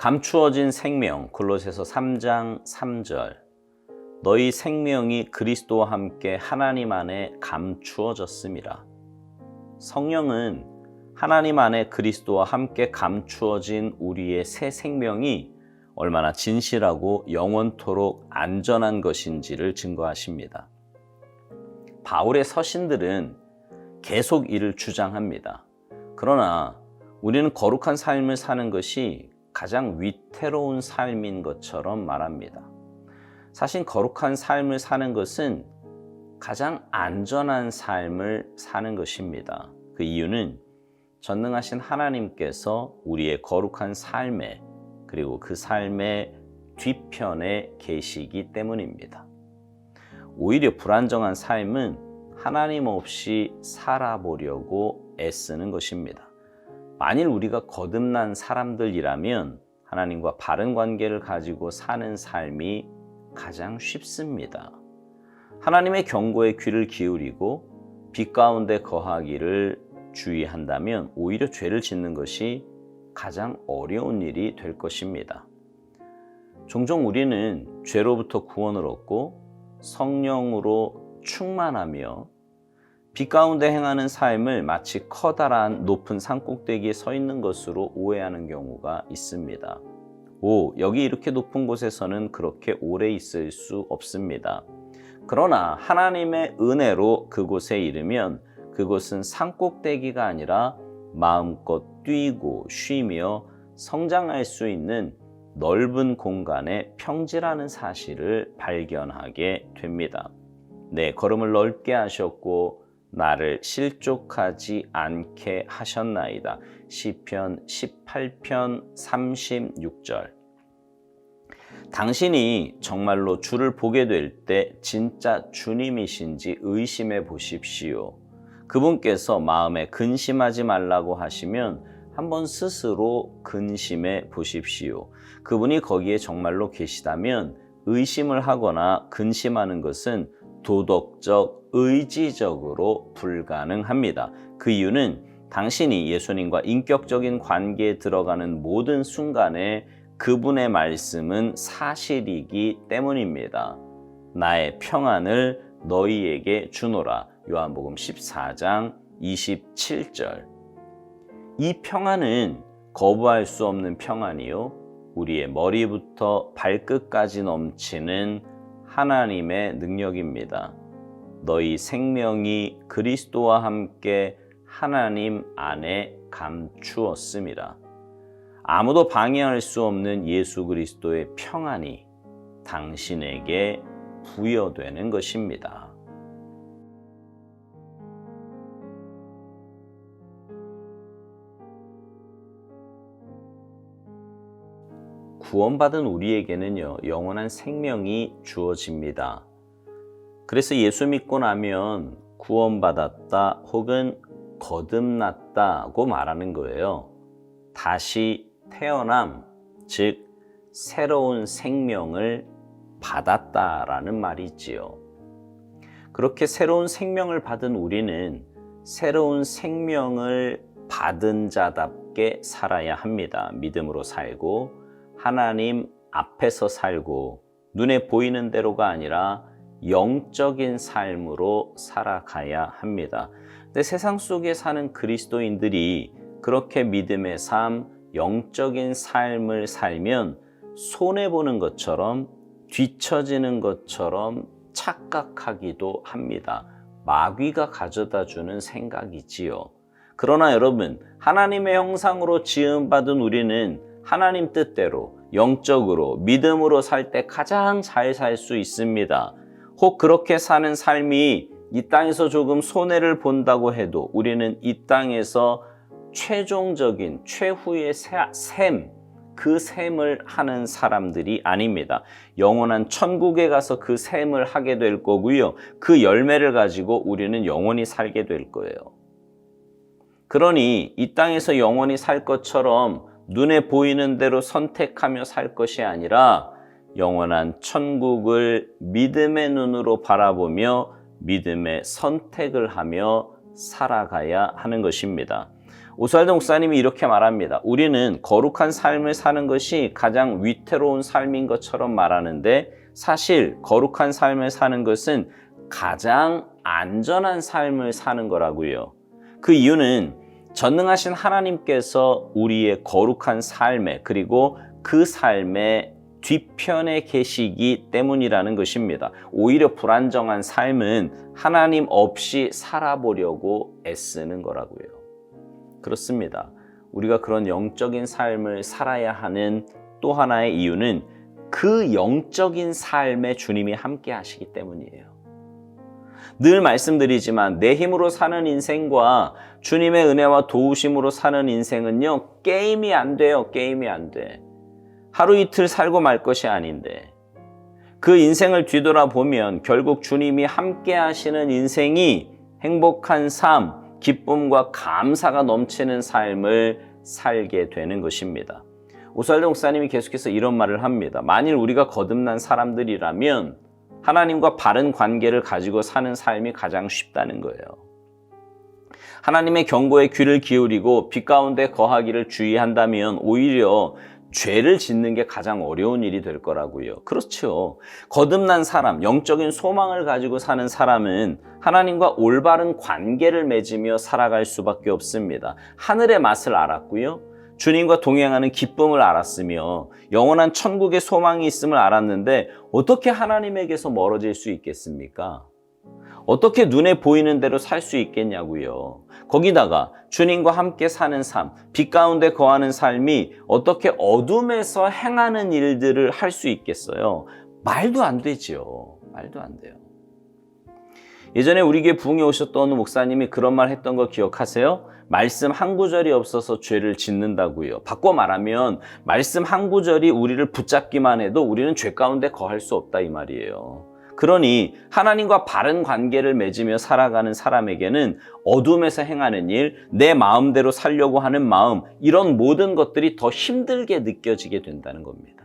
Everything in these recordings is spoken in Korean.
감추어진 생명, 골로새서 3장 3절. 너희 생명이 그리스도와 함께 하나님 안에 감추어졌습니다. 성령은 하나님 안에 그리스도와 함께 감추어진 우리의 새 생명이 얼마나 진실하고 영원토록 안전한 것인지를 증거하십니다. 바울의 서신들은 계속 이를 주장합니다. 그러나 우리는 거룩한 삶을 사는 것이 가장 위태로운 삶인 것처럼 말합니다. 사실 거룩한 삶을 사는 것은 가장 안전한 삶을 사는 것입니다. 그 이유는 전능하신 하나님께서 우리의 거룩한 삶에 그리고 그 삶의 뒤편에 계시기 때문입니다. 오히려 불안정한 삶은 하나님 없이 살아보려고 애쓰는 것입니다. 만일 우리가 거듭난 사람들이라면 하나님과 바른 관계를 가지고 사는 삶이 가장 쉽습니다. 하나님의 경고에 귀를 기울이고 빛 가운데 거하기를 주의한다면 오히려 죄를 짓는 것이 가장 어려운 일이 될 것입니다. 종종 우리는 죄로부터 구원을 얻고 성령으로 충만하며 빛 가운데 행하는 삶을 마치 커다란 높은 산꼭대기에 서 있는 것으로 오해하는 경우가 있습니다. 여기 이렇게 높은 곳에서는 그렇게 오래 있을 수 없습니다. 그러나 하나님의 은혜로 그곳에 이르면 그곳은 산꼭대기가 아니라 마음껏 뛰고 쉬며 성장할 수 있는 넓은 공간의 평지라는 사실을 발견하게 됩니다. 내 걸음을 넓게 하셨고 나를 실족하지 않게 하셨나이다. 시편 18편 36절. 당신이 정말로 주를 보게 될 때 진짜 주님이신지 의심해 보십시오. 그분께서 마음에 근심하지 말라고 하시면 한번 스스로 근심해 보십시오. 그분이 거기에 정말로 계시다면 의심을 하거나 근심하는 것은 도덕적, 의지적으로 불가능합니다. 그 이유는 당신이 예수님과 인격적인 관계에 들어가는 모든 순간에 그분의 말씀은 사실이기 때문입니다. 나의 평안을 너희에게 주노라. 요한복음 14장 27절. 이 평안은 거부할 수 없는 평안이요, 우리의 머리부터 발끝까지 넘치는 하나님의 능력입니다. 너희 생명이 그리스도와 함께 하나님 안에 감추었습니다. 아무도 방해할 수 없는 예수 그리스도의 평안이 당신에게 부여되는 것입니다. 구원받은 우리에게는요, 영원한 생명이 주어집니다. 그래서 예수 믿고 나면 구원받았다 혹은 거듭났다고 말하는 거예요. 다시 태어남, 즉 새로운 생명을 받았다라는 말이지요. 그렇게 새로운 생명을 받은 우리는 새로운 생명을 받은 자답게 살아야 합니다. 믿음으로 살고 하나님 앞에서 살고 눈에 보이는 대로가 아니라 영적인 삶으로 살아가야 합니다. 근데 세상 속에 사는 그리스도인들이 그렇게 믿음의 삶, 영적인 삶을 살면 손해보는 것처럼 뒤처지는 것처럼 착각하기도 합니다. 마귀가 가져다주는 생각이지요. 그러나 여러분, 하나님의 형상으로 지음받은 우리는 하나님 뜻대로 영적으로 믿음으로 살 때 가장 잘 살 수 있습니다. 혹 그렇게 사는 삶이 이 땅에서 조금 손해를 본다고 해도 우리는 이 땅에서 최종적인 최후의 셈, 그 셈을 하는 사람들이 아닙니다. 영원한 천국에 가서 그 셈을 하게 될 거고요. 그 열매를 가지고 우리는 영원히 살게 될 거예요. 그러니 이 땅에서 영원히 살 것처럼 눈에 보이는 대로 선택하며 살 것이 아니라 영원한 천국을 믿음의 눈으로 바라보며 믿음의 선택을 하며 살아가야 하는 것입니다. 오스왈드 목사님이 이렇게 말합니다. 우리는 거룩한 삶을 사는 것이 가장 위태로운 삶인 것처럼 말하는데 사실 거룩한 삶을 사는 것은 가장 안전한 삶을 사는 거라고요. 그 이유는 전능하신 하나님께서 우리의 거룩한 삶에 그리고 그 삶의 뒤편에 계시기 때문이라는 것입니다. 오히려 불안정한 삶은 하나님 없이 살아보려고 애쓰는 거라고요. 그렇습니다. 우리가 그런 영적인 삶을 살아야 하는 또 하나의 이유는 그 영적인 삶에 주님이 함께 하시기 때문이에요. 늘 말씀드리지만 내 힘으로 사는 인생과 주님의 은혜와 도우심으로 사는 인생은요, 게임이 안 돼요. 게임이 안 돼. 하루 이틀 살고 말 것이 아닌데 그 인생을 뒤돌아보면 결국 주님이 함께 하시는 인생이 행복한 삶, 기쁨과 감사가 넘치는 삶을 살게 되는 것입니다. 오스왈드 목사님이 계속해서 이런 말을 합니다. 만일 우리가 거듭난 사람들이라면 하나님과 바른 관계를 가지고 사는 삶이 가장 쉽다는 거예요. 하나님의 경고에 귀를 기울이고 빛 가운데 거하기를 주의한다면 오히려 죄를 짓는 게 가장 어려운 일이 될 거라고요. 그렇죠. 거듭난 사람, 영적인 소망을 가지고 사는 사람은 하나님과 올바른 관계를 맺으며 살아갈 수밖에 없습니다. 하늘의 맛을 알았고요. 주님과 동행하는 기쁨을 알았으며 영원한 천국의 소망이 있음을 알았는데 어떻게 하나님에게서 멀어질 수 있겠습니까? 어떻게 눈에 보이는 대로 살 수 있겠냐고요. 거기다가 주님과 함께 사는 삶, 빛 가운데 거하는 삶이 어떻게 어둠에서 행하는 일들을 할 수 있겠어요? 말도 안 되지요. 말도 안 돼요. 예전에 우리 교회 부흥에 오셨던 목사님이 그런 말 했던 거 기억하세요? 말씀 한 구절이 없어서 죄를 짓는다고요. 바꿔 말하면 말씀 한 구절이 우리를 붙잡기만 해도 우리는 죄 가운데 거할 수 없다 이 말이에요. 그러니 하나님과 바른 관계를 맺으며 살아가는 사람에게는 어둠에서 행하는 일, 내 마음대로 살려고 하는 마음, 이런 모든 것들이 더 힘들게 느껴지게 된다는 겁니다.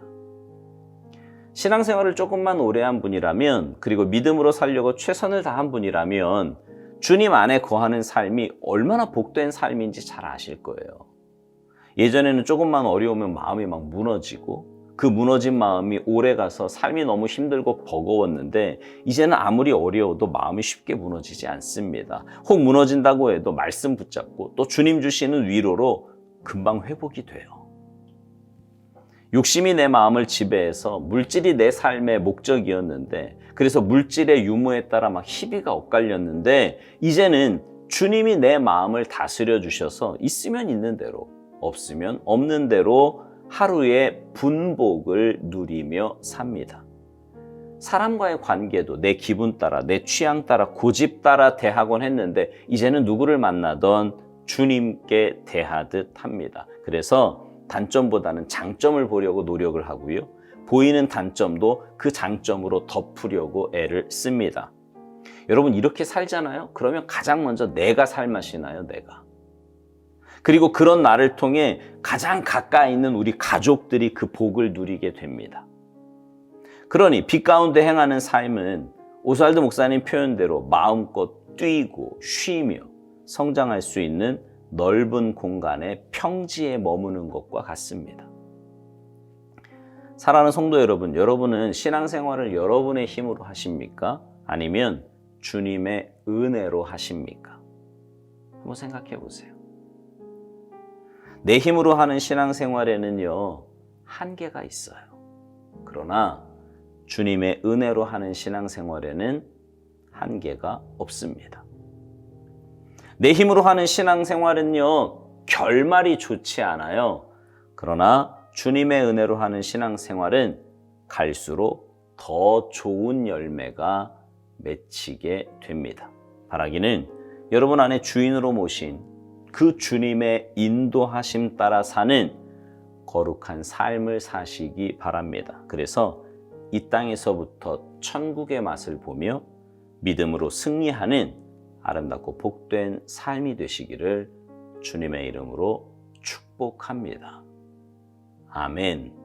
신앙생활을 조금만 오래 한 분이라면, 그리고 믿음으로 살려고 최선을 다한 분이라면 주님 안에 거하는 삶이 얼마나 복된 삶인지 잘 아실 거예요. 예전에는 조금만 어려우면 마음이 막 무너지고 그 무너진 마음이 오래가서 삶이 너무 힘들고 버거웠는데 이제는 아무리 어려워도 마음이 쉽게 무너지지 않습니다. 혹 무너진다고 해도 말씀 붙잡고 또 주님 주시는 위로로 금방 회복이 돼요. 욕심이 내 마음을 지배해서 물질이 내 삶의 목적이었는데 그래서 물질의 유무에 따라 막 희비가 엇갈렸는데 이제는 주님이 내 마음을 다스려 주셔서 있으면 있는 대로 없으면 없는 대로 하루의 분복을 누리며 삽니다. 사람과의 관계도 내 기분 따라 내 취향 따라 고집 따라 대하곤 했는데 이제는 누구를 만나던 주님께 대하듯 합니다. 그래서 단점보다는 장점을 보려고 노력을 하고요. 보이는 단점도 그 장점으로 덮으려고 애를 씁니다. 여러분 이렇게 살잖아요? 그러면 가장 먼저 내가 살맛이 나요. 내가. 그리고 그런 나를 통해 가장 가까이 있는 우리 가족들이 그 복을 누리게 됩니다. 그러니 빛 가운데 행하는 삶은 오스왈드 목사님 표현대로 마음껏 뛰고 쉬며 성장할 수 있는 넓은 공간의 평지에 머무는 것과 같습니다. 사랑하는 성도 여러분, 여러분은 신앙생활을 여러분의 힘으로 하십니까? 아니면 주님의 은혜로 하십니까? 한번 생각해 보세요. 내 힘으로 하는 신앙생활에는요, 한계가 있어요. 그러나 주님의 은혜로 하는 신앙생활에는 한계가 없습니다. 내 힘으로 하는 신앙생활은요, 결말이 좋지 않아요. 그러나 주님의 은혜로 하는 신앙생활은 갈수록 더 좋은 열매가 맺히게 됩니다. 바라기는 여러분 안에 주인으로 모신 그 주님의 인도하심 따라 사는 거룩한 삶을 사시기 바랍니다. 그래서 이 땅에서부터 천국의 맛을 보며 믿음으로 승리하는 아름답고 복된 삶이 되시기를 주님의 이름으로 축복합니다. 아멘.